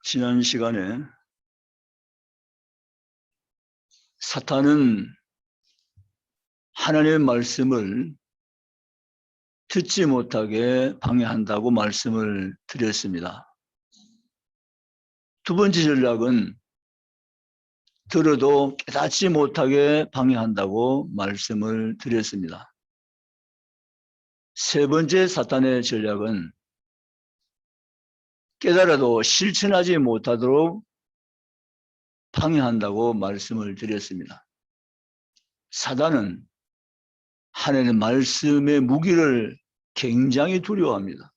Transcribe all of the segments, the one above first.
지난 시간에 사탄은 하나님의 말씀을 듣지 못하게 방해한다고 말씀을 드렸습니다. 두 번째 전략은 들어도 깨닫지 못하게 방해한다고 말씀을 드렸습니다. 세 번째 사탄의 전략은 깨달아도 실천하지 못하도록 방해한다고 말씀을 드렸습니다. 사단은 하나님의 말씀의 무기를 굉장히 두려워합니다.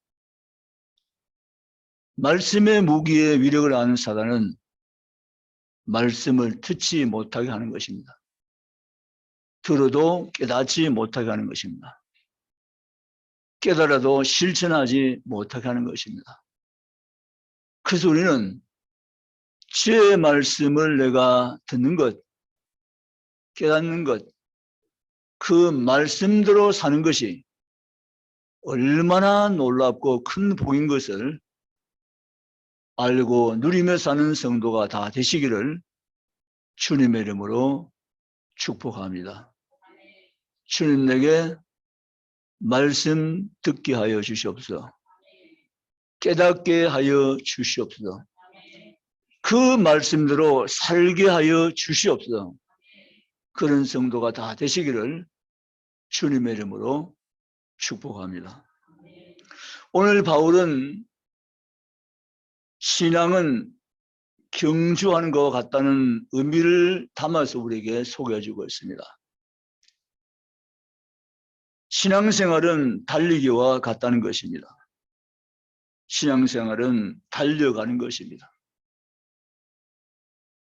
말씀의 무기의 위력을 아는 사단은 말씀을 듣지 못하게 하는 것입니다. 들어도 깨닫지 못하게 하는 것입니다. 깨달아도 실천하지 못하게 하는 것입니다. 그래서 우리는 주의 말씀을 내가 듣는 것, 깨닫는 것, 그 말씀대로 사는 것이 얼마나 놀랍고 큰 복인 것을 알고 누리며 사는 성도가 다 되시기를 주님의 이름으로 축복합니다. 주님 내게 말씀 듣게 하여 주시옵소서. 깨닫게 하여 주시옵소서. 그 말씀대로 살게 하여 주시옵소서. 그런 성도가 다 되시기를 주님의 이름으로 축복합니다. 오늘 바울은 신앙은 경주하는 것 같다는 의미를 담아서 우리에게 소개해주고 있습니다. 신앙생활은 달리기와 같다는 것입니다. 신앙생활은 달려가는 것입니다.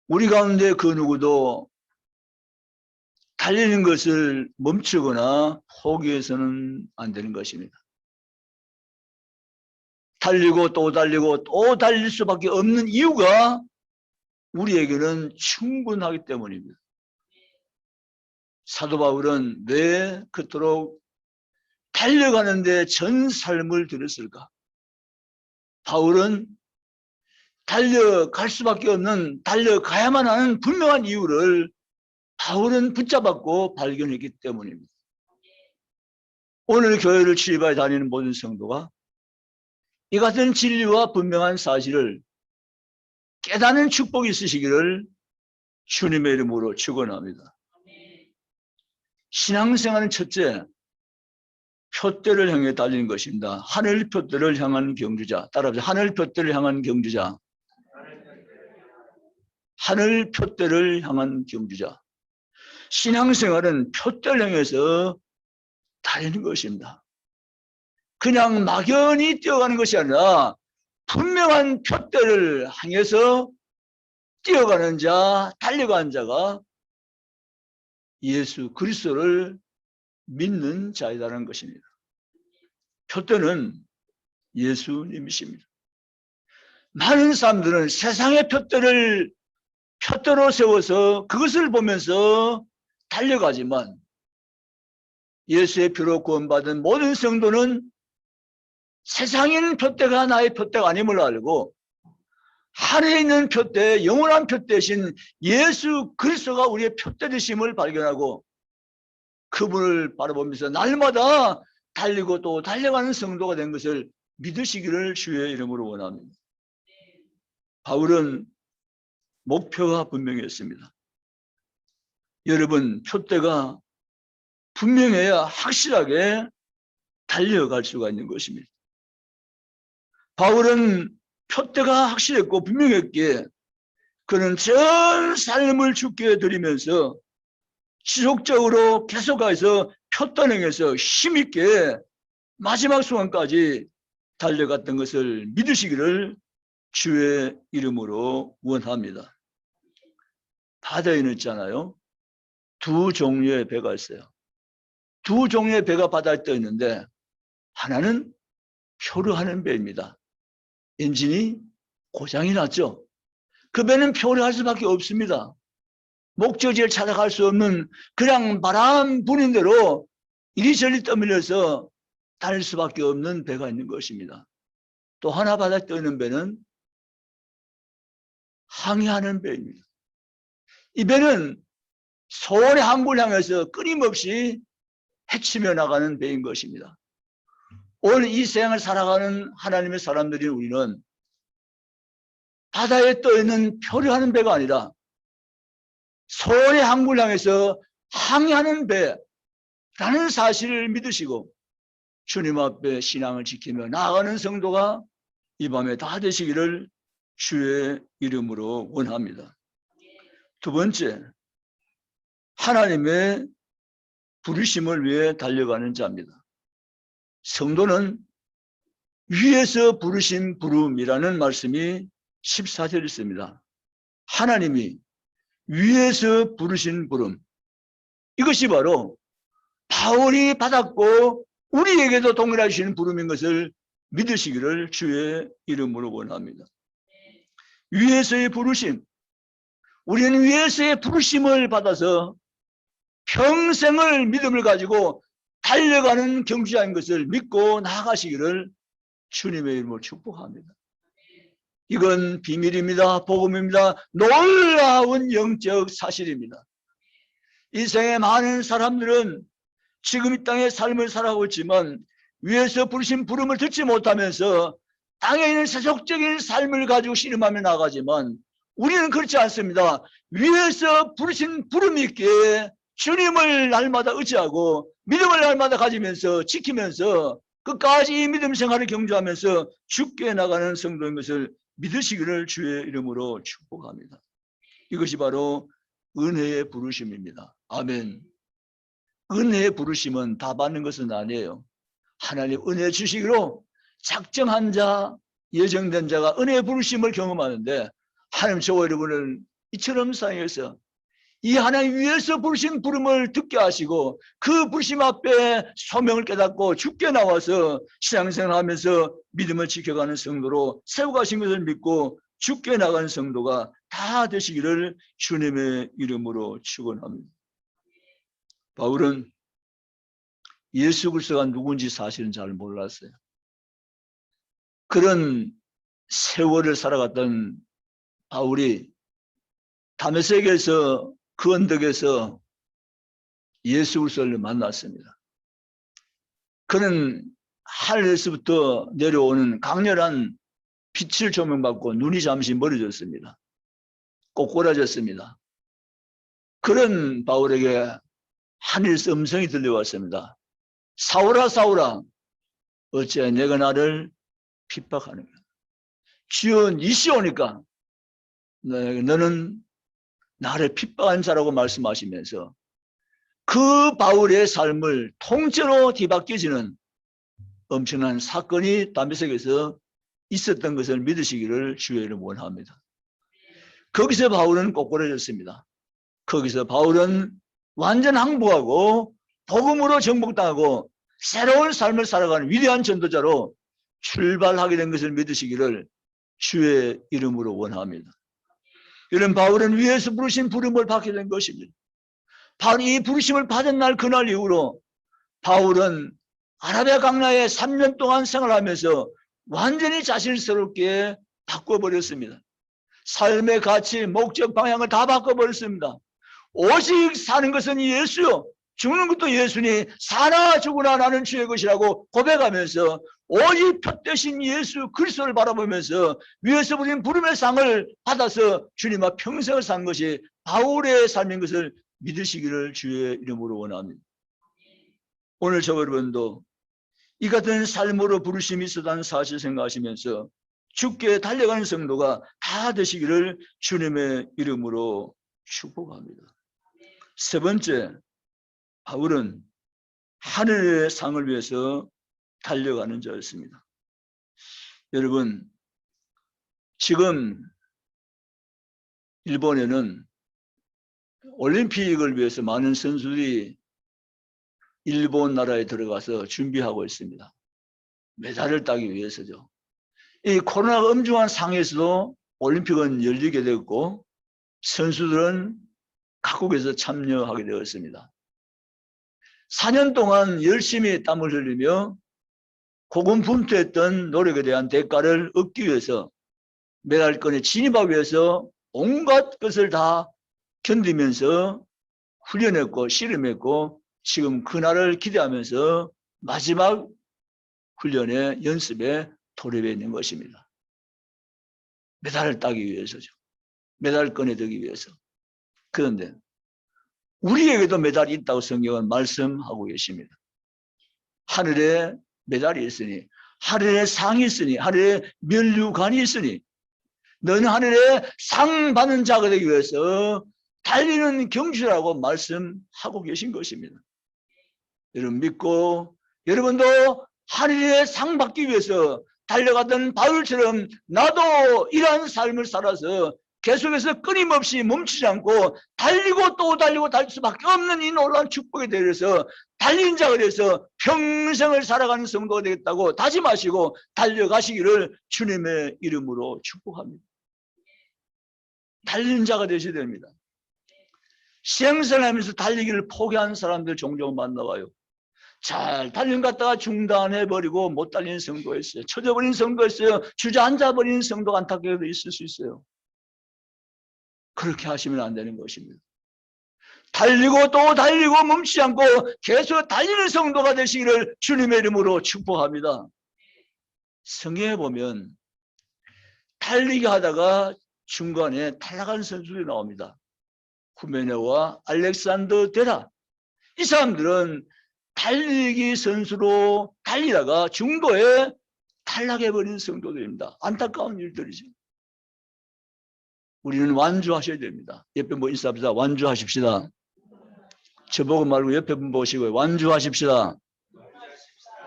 우리 가운데 그 누구도 달리는 것을 멈추거나 포기해서는 안 되는 것입니다. 달리고 또 달리고 또 달릴 수밖에 없는 이유가 우리에게는 충분하기 때문입니다. 사도 바울은 왜 그토록 달려가는데 전 삶을 들였을까? 바울은 달려갈 수밖에 없는, 달려가야만 하는 분명한 이유를 바울은 붙잡았고 발견했기 때문입니다. 오늘 교회를 출입하여 다니는 모든 성도가 이 같은 진리와 분명한 사실을 깨닫는 축복이 있으시기를 주님의 이름으로 축원합니다. 신앙생활은 첫째, 표대를 향해 달리는 것입니다. 하늘 표대를 향한 경주자. 따라합시다. 하늘 표대를 향한 경주자. 하늘 표대를 향한 경주자. 신앙생활은 표대를 향해서 달리는 것입니다. 그냥 막연히 뛰어가는 것이 아니라 분명한 표대를 향해서 뛰어가는 자, 달려가는 자가 예수 그리스도를 믿는 자이다라는 것입니다. 표대는 예수님이십니다. 많은 사람들은 세상의 표대를 표대로 세워서 그것을 보면서 달려가지만 예수의 피로 구원받은 모든 성도는 세상에 있는 표대가 나의 표대가 아님을 알고 하늘에 있는 표대, 영원한 표대신 예수 그리스도가 우리의 표대되심을 발견하고 그분을 바라보면서 날마다 달리고 또 달려가는 성도가 된 것을 믿으시기를 주의 이름으로 원합니다. 바울은 목표가 분명했습니다. 여러분, 표대가 분명해야 확실하게 달려갈 수가 있는 것입니다. 바울은 표대가 확실했고 분명했기에 그는 전 삶을 주께 드리면서 지속적으로 계속해서 표단행해서 힘있게 마지막 순간까지 달려갔던 것을 믿으시기를 주의 이름으로 원합니다. 바다에는 있잖아요. 두 종류의 배가 있어요. 두 종류의 배가 바다에 떠 있는데 하나는 표를 하는 배입니다. 엔진이 고장이 났죠. 그 배는 표를 할 수밖에 없습니다. 목적지를 찾아갈 수 없는 그냥 바람 부는 대로 이리저리 떠밀려서 달릴 수밖에 없는 배가 있는 것입니다. 또 하나 바다에 떠 있는 배는 항해하는 배입니다. 이 배는 소원의 항구를 향해서 끊임없이 헤치며 나가는 배인 것입니다. 오늘 이 세상을 살아가는 하나님의 사람들인 우리는 바다에 떠있는 표류하는 배가 아니라 소원의 항구를 향해서 항해하는 배라는 사실을 믿으시고 주님 앞에 신앙을 지키며 나아가는 성도가 이 밤에 다 되시기를 주의 이름으로 원합니다. 두 번째, 하나님의 부르심을 위해 달려가는 자입니다. 성도는 위에서 부르신 부름이라는 말씀이 14절에 있습니다. 하나님이 위에서 부르신 부름, 이것이 바로 바울이 받았고 우리에게도 동일하신 부름인 것을 믿으시기를 주의 이름으로 원합니다. 위에서의 부르심, 우리는 위에서의 부르심을 받아서 평생을 믿음을 가지고 달려가는 경주자인 것을 믿고 나아가시기를 주님의 이름으로 축복합니다. 이건 비밀입니다. 복음입니다. 놀라운 영적 사실입니다. 이 세상의 많은 사람들은 지금 이 땅의 삶을 살아가고 있지만 위에서 부르신 부름을 듣지 못하면서 땅에 있는 세속적인 삶을 가지고 씨름하며 나가지만 우리는 그렇지 않습니다. 위에서 부르신 부름이 있기에 주님을 날마다 의지하고 믿음을 날마다 가지면서 지키면서 끝까지 이 믿음 생활을 경주하면서 죽게 나가는 성도인 것을 믿으시기를 주의 이름으로 축복합니다. 이것이 바로 은혜의 부르심입니다. 아멘. 은혜의 부르심은 다 받는 것은 아니에요. 하나님 은혜 주시기로 작정한 자, 예정된 자가 은혜의 부르심을 경험하는데 하나님 저와 여러분은 이처럼 상에서 이 하나님 위에서 부르신 부름을 듣게 하시고 그 부르심 앞에 소명을 깨닫고 죽게 나와서 신앙생활을 하면서 믿음을 지켜가는 성도로 세워가신 것을 믿고 죽게 나가는 성도가 다 되시기를 주님의 이름으로 축원합니다. 바울은 예수 그리스도가 누군지 사실은 잘 몰랐어요. 그런 세월을 살아갔던 바울이 다메섹에서 그 언덕에서 예수 그리스도를 만났습니다. 그는 하늘에서부터 내려오는 강렬한 빛을 조명받고 눈이 잠시 멀어졌습니다. 꼬꾸라졌습니다. 그런 바울에게 하늘에서 음성이 들려왔습니다. 사울아 사울아 어찌 내가 나를 핍박하는가. 주여 니시 오니까 너는 나를 핍박한 자라고 말씀하시면서 그 바울의 삶을 통째로 뒤바뀌어지는 엄청난 사건이 다메섹에서 있었던 것을 믿으시기를 주의 이름으로 원합니다. 거기서 바울은 꼬꾸라졌습니다. 거기서 바울은 완전 항복하고 복음으로 정복당하고 새로운 삶을 살아가는 위대한 전도자로 출발하게 된 것을 믿으시기를 주의 이름으로 원합니다. 이런 바울은 위에서 부르신 부름을 받게 된 것입니다. 바로 이 부르심을 받은 날 그날 이후로 바울은 아라비아 강나에 3년 동안 생활하면서 완전히 자신스럽게 바꿔버렸습니다. 삶의 가치, 목적, 방향을 다 바꿔버렸습니다. 오직 사는 것은 예수요, 죽는 것도 예수니 사나 죽으나 나는 주의 것이라고 고백하면서 오직 표 대신 예수 그리스도를 바라보면서 위에서 부린 부름의 상을 받아서 주님 앞 평생을 산 것이 바울의 삶인 것을 믿으시기를 주의 이름으로 원합니다. 오늘 저 여러분도 이 같은 삶으로 부르심이 있었다는 사실 생각하시면서 죽게 달려가는 성도가 다 되시기를 주님의 이름으로 축복합니다. 세 번째, 바울은 하늘의 상을 위해서 달려가는 자였습니다. 여러분, 지금 일본에는 올림픽을 위해서 많은 선수들이 일본 나라에 들어가서 준비하고 있습니다. 메달을 따기 위해서죠. 이 코로나가 엄중한 상황에서도 올림픽은 열리게 되었고 선수들은 각국에서 참여하게 되었습니다. 4년 동안 열심히 땀을 흘리며 고군분투했던 노력에 대한 대가를 얻기 위해서 메달권에 진입하기 위해서 온갖 것을 다 견디면서 훈련했고 씨름했고 지금 그날을 기대하면서 마지막 훈련에 연습에 돌입해 있는 것입니다. 메달을 따기 위해서죠. 메달을 꺼내들기 위해서. 그런데 우리에게도 메달이 있다고 성경은 말씀하고 계십니다. 하늘에 메달이 있으니, 하늘에 상이 있으니, 하늘에 면류관이 있으니 너는 하늘에 상 받는 자가 되기 위해서 달리는 경주라고 말씀하고 계신 것입니다. 여러분 믿고 여러분도 하늘에 상 받기 위해서 달려가던 바울처럼 나도 이러한 삶을 살아서 계속해서 끊임없이 멈추지 않고 달리고 또 달리고 달릴 수밖에 없는 이 놀라운 축복에 대해서 달린 자가 돼서 평생을 살아가는 성도가 되겠다고 다짐하시고 달려가시기를 주님의 이름으로 축복합니다. 달리는 자가 되셔야 됩니다. 시행생활하면서 달리기를 포기한 사람들 종종 만나봐요. 잘 달린 것 갔다가 중단해버리고 못 달리는 성도가 있어요. 쳐져버린 성도가 있어요. 주저앉아버리는 성도가 안타깝게도 있을 수 있어요. 그렇게 하시면 안 되는 것입니다. 달리고 또 달리고 멈추지 않고 계속 달리는 성도가 되시기를 주님의 이름으로 축복합니다. 성경에 보면 달리기 하다가 중간에 탈락하는 선수들이 나옵니다. 후메네와 알렉산더 데라. 이 사람들은 달리기 선수로 달리다가 중도에 탈락해버린 성도들입니다. 안타까운 일들이죠. 우리는 완주하셔야 됩니다. 옆에 뭐 인사합시다. 완주하십시다. 저보고 말고 옆에 분 보시고 완주하십시다.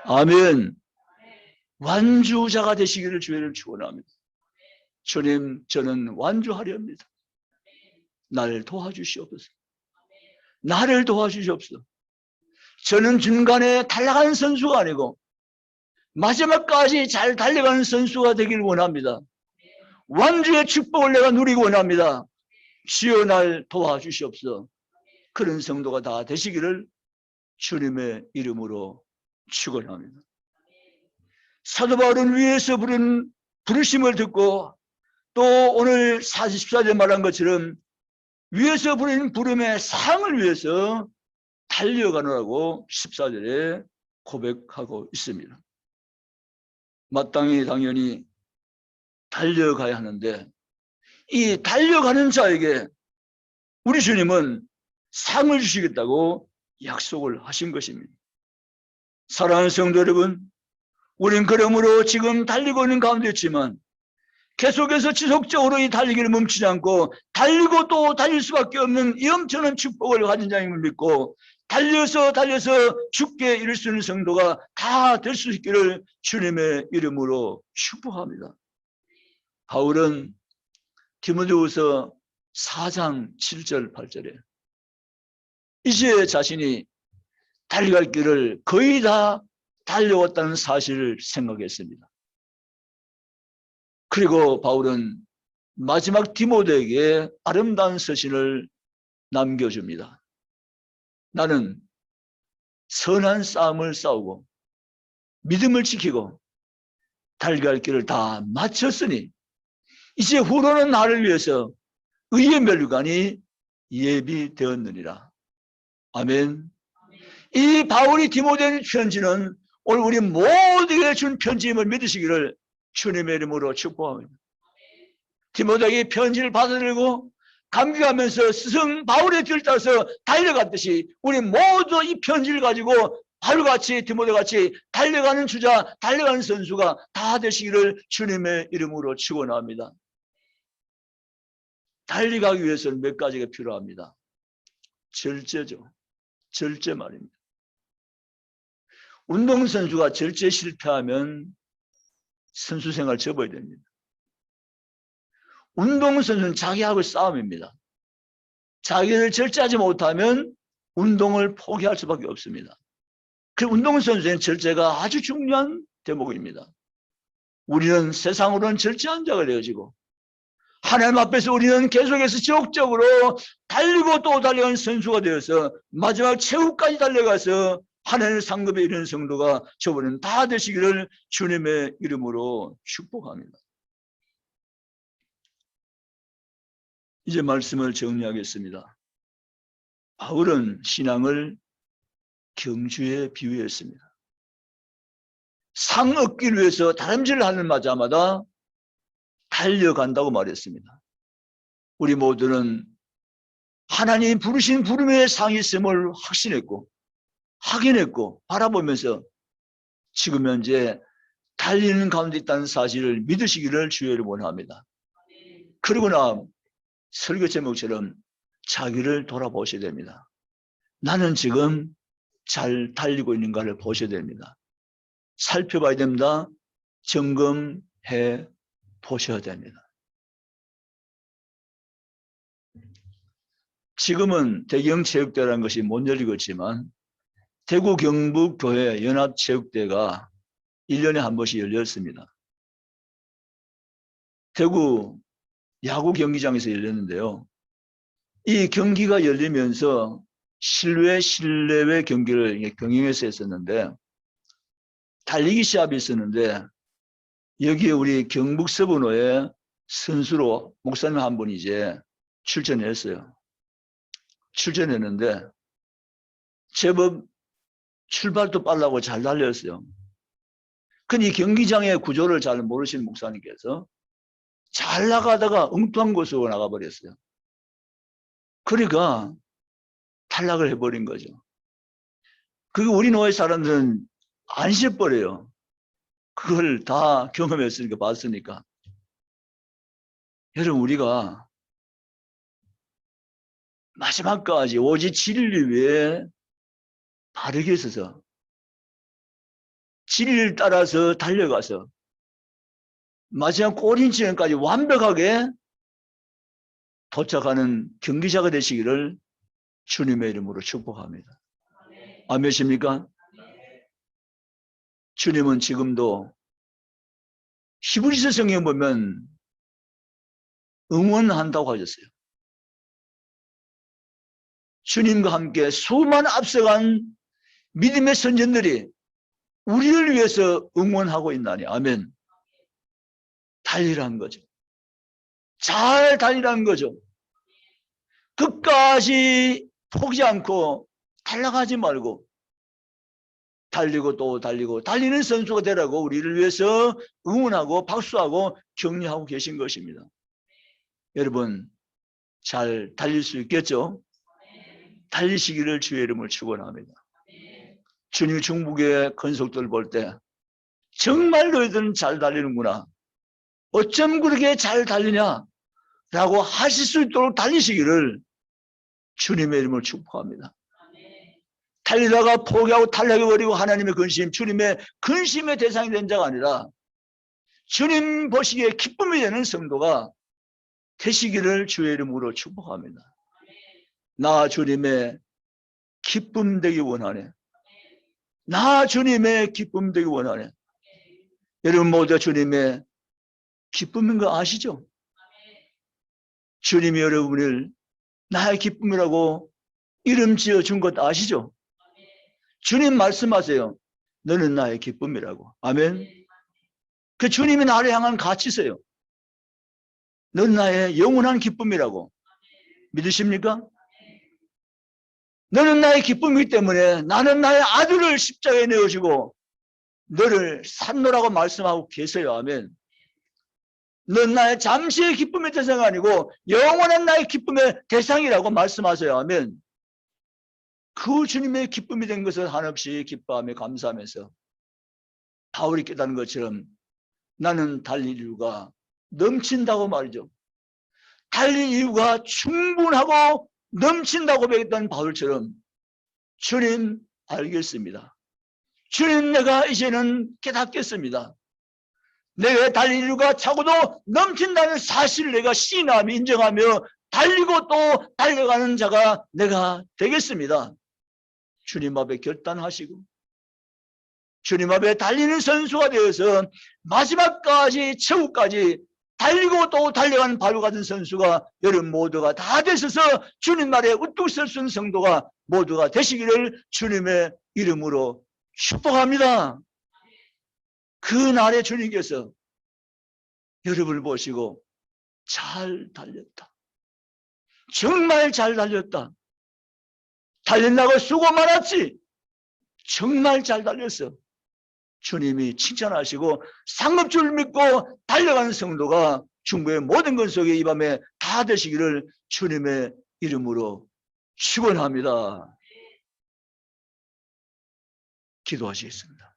아멘. 완주자가 되시기를 주의를 축원합니다. 주님, 저는 완주하려 합니다. 나를 도와주시옵소서. 나를 도와주시옵소서. 저는 중간에 탈락하는 선수가 아니고 마지막까지 잘 달려가는 선수가 되길 원합니다. 완주의 축복을 내가 누리기 원합니다. 주여 날 도와주시옵소서. 그런 성도가 다 되시기를 주님의 이름으로 축원합니다. 사도 바울은 위에서 부른 부르심을 듣고 또 오늘 44절 말한 것처럼 위에서 부르는 부름의 상을 위해서 달려가느라고 14절에 고백하고 있습니다. 마땅히 당연히 달려가야 하는데 이 달려가는 자에게 우리 주님은 상을 주시겠다고 약속을 하신 것입니다. 사랑하는 성도 여러분, 우린 그러므로 지금 달리고 있는 가운데 있지만 계속해서 지속적으로 이 달리기를 멈추지 않고 달리고 또 달릴 수밖에 없는 이 엄청난 축복을 가진 자임을 믿고 달려서 죽게 이룰 수 있는 성도가 다 될 수 있기를 주님의 이름으로 축복합니다. 바울은 디모데후서 4장 7절 8절에 이제 자신이 달려갈 길을 거의 다 달려왔다는 사실을 생각했습니다. 그리고 바울은 마지막 디모데에게 아름다운 서신을 남겨줍니다. 나는 선한 싸움을 싸우고 믿음을 지키고 달려갈 길을 다 마쳤으니 이제 후로는 나를 위해서 의의 면류관이 예비되었느니라. 아멘. 이 바울이 디모데에게 편지는 오늘 우리 모두에게 준 편지임을 믿으시기를 주님의 이름으로 축복합니다. 디모데에게 편지를 받아들이고 감격하면서 스승 바울의 뒤를 따라서 달려갔듯이 우리 모두 이 편지를 가지고 바울같이 디모데같이 달려가는 주자, 달려가는 선수가 다 되시기를 주님의 이름으로 축원합니다. 달려가기 위해서는 몇 가지가 필요합니다. 절제죠. 절제 말입니다. 운동선수가 절제 실패하면 선수생활 접어야 됩니다. 운동선수는 자기하고 싸움입니다. 자기를 절제하지 못하면 운동을 포기할 수밖에 없습니다. 그 운동선수의 절제가 아주 중요한 대목입니다. 우리는 세상으로는 절제한 자가 되어지고 하나님 앞에서 우리는 계속해서 지속적으로 달리고 또 달려가는 선수가 되어서 마지막 최후까지 달려가서 하나님의 상급에 이르는 성도가 저번에는 다 되시기를 주님의 이름으로 축복합니다. 이제 말씀을 정리하겠습니다. 바울은 신앙을 경주에 비유했습니다. 상 얻기를 위해서 다름질을 하는 마자마다 달려간다고 말했습니다. 우리 모두는 하나님 부르신 부름의 상이 있음을 확신했고 확인했고 바라보면서 지금 현재 달리는 가운데 있다는 사실을 믿으시기를 주의 이름으로 원합니다. 그러고나 설교 제목처럼 자기를 돌아보셔야 됩니다. 나는 지금 잘 달리고 있는가를 보셔야 됩니다. 살펴봐야 됩니다. 점검해 보셔야 됩니다. 지금은 대경체육대라는 것이 못 열리고 있지만 대구 경북교회 연합체육대가 1년에 한 번씩 열렸습니다. 대구 야구 경기장에서 열렸는데요. 이 경기가 열리면서 실외, 실내외 경기를 병행해서 했었는데 달리기 시합이 있었는데 여기에 우리 경북 서분호의 선수로 목사님 한 분이 이제 출전했어요. 출전했는데 제법 출발도 빠르고 잘 달렸어요. 근데 이 경기장의 구조를 잘 모르시는 목사님께서 잘 나가다가 엉뚱한 곳으로 나가버렸어요. 그러니까 탈락을 해버린 거죠. 그게 우리 노예 사람들은 안 쉬어버려요. 그걸 다 경험했으니까 봤으니까. 여러분 우리가 마지막까지 오직 진리를 위해 바르게 서서 진리를 따라서 달려가서 마지막 골인지전까지 완벽하게 도착하는 경기자가 되시기를 주님의 이름으로 축복합니다. 아멘이십니까? 주님은 지금도 히브리서 성경 보면 응원한다고 하셨어요. 주님과 함께 수많은 앞서간 믿음의 선전들이 우리를 위해서 응원하고 있나니 아멘. 달리라는 거죠. 잘 달리라는 거죠. 끝까지 포기하지 않고 탈락하지 말고 달리고 또 달리고 달리는 선수가 되라고 우리를 위해서 응원하고 박수하고 격려하고 계신 것입니다. 여러분 잘 달릴 수 있겠죠? 달리시기를 주의 이름을 축원합니다. 주님 중국의 건속들 볼 때 정말 너희들은 잘 달리는구나. 어쩜 그렇게 잘 달리냐? 라고 하실 수 있도록 달리시기를 주님의 이름을 축복합니다. 달리다가 포기하고 탈락해버리고 하나님의 근심, 주님의 근심의 대상이 된 자가 아니라 주님 보시기에 기쁨이 되는 성도가 되시기를 주의 이름으로 축복합니다. 나 주님의 기쁨 되기 원하네. 나 주님의 기쁨 되기 원하네. 여러분 모두 주님의 기쁨인 거 아시죠? 주님이 여러분을 나의 기쁨이라고 이름 지어준 것 아시죠? 주님 말씀하세요. 너는 나의 기쁨이라고. 아멘. 그 주님이 나를 향한 가치세요. 너는 나의 영원한 기쁨이라고. 믿으십니까? 너는 나의 기쁨이기 때문에 나는 나의 아들을 십자가에 내어주고 너를 산노라고 말씀하고 계세요. 아멘. 넌 나의 잠시의 기쁨의 대상이 아니고 영원한 나의 기쁨의 대상이라고 말씀하세요. 아멘. 그 주님의 기쁨이 된 것을 한없이 기뻐하며 감사하면서 바울이 깨닫는 것처럼 나는 달릴 이유가 넘친다고 말이죠. 달릴 이유가 충분하고 넘친다고 배웠던 바울처럼 주님 알겠습니다. 주님 내가 이제는 깨닫겠습니다. 내가 달릴 이유가 차고도 넘친다는 사실을 내가 시인하며 인정하며 달리고 또 달려가는 자가 내가 되겠습니다. 주님 앞에 결단하시고 주님 앞에 달리는 선수가 되어서 마지막까지 최후까지 달리고 또 달려가는 바로 같은 선수가 여러분 모두가 다 되셔서 주님 말에 우뚝 설 수 있는 성도가 모두가 되시기를 주님의 이름으로 축복합니다. 그날에 주님께서 여러분을 보시고 잘 달렸다. 정말 잘 달렸다. 달린다고 수고 많았지. 정말 잘 달렸어. 주님이 칭찬하시고 상급줄 믿고 달려가는 성도가 중국의 모든 것 속에 이 밤에 다 되시기를 주님의 이름으로 축원합니다. 기도하시겠습니다.